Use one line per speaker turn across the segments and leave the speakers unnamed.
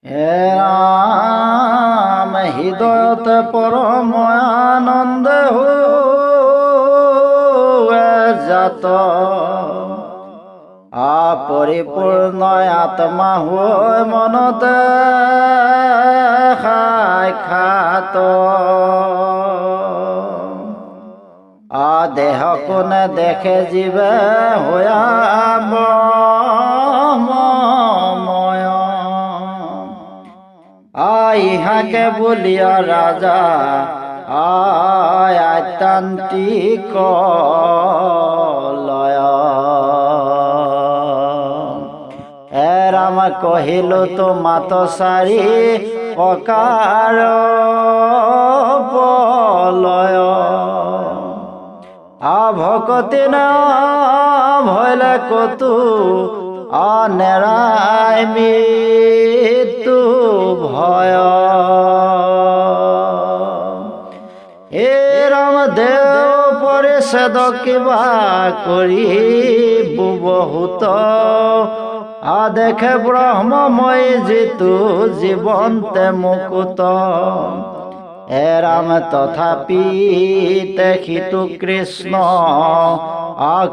হে ৰাম হৃদয়তে পৰম আনন্দ জাত পৰিপূৰ্ণ আত্মা হৈ মনতে সাক্ষাৎ দেহ কোনে দেখে জীৱে হোৱা ইহাকে বুলিয়া ৰাজা আত্যান্তিক লয় ৰাম কহিলো তো মাত চাৰি প্ৰকাৰ পলয় ভকতি না ভয়লে কতো নেৰাই মৃত্যু ভয় হে ৰাম দেৱ পৰিষেদ কিবা কৰি বহুত দেখে ব্ৰহ্মময় যিটো জীৱন্তে মুকুত ৰাম তথাপি তেখিতো কৃষ্ণ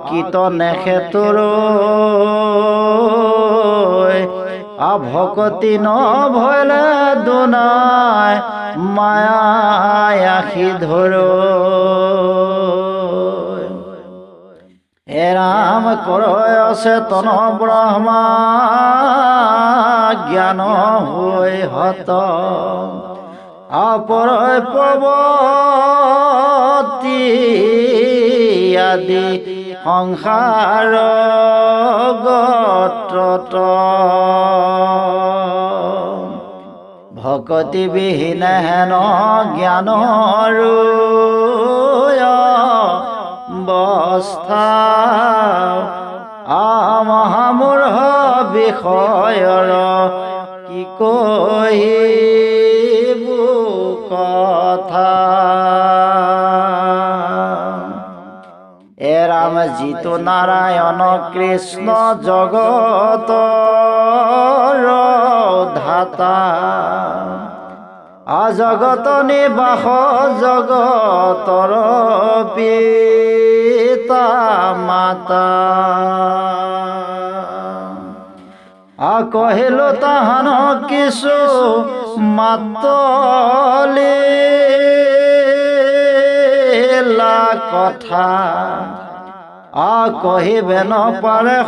কিত নেখেতৰ ভকতি ন ভয়লে দুনাই মায়াই আশি ধৰ ৰাম কৰয় চেতন ব্ৰহ্মা জ্ঞান হৈ হত পৰয় প্ৰৱতি আদি সংসাৰ গত্ৰত ভকতি বিহীনে হেন জ্ঞানৰ অৱস্থা মহামূঢ় বিষয়ৰ কি কহিবু কথা ৰাম যিটো নাৰায়ণ কৃষ্ণ জগতৰ ধাতা জগত নিবাস জগতৰ পিতা মাতা কহিলো তাহান কিছু মাতলি কথা কহিবে নপাৰে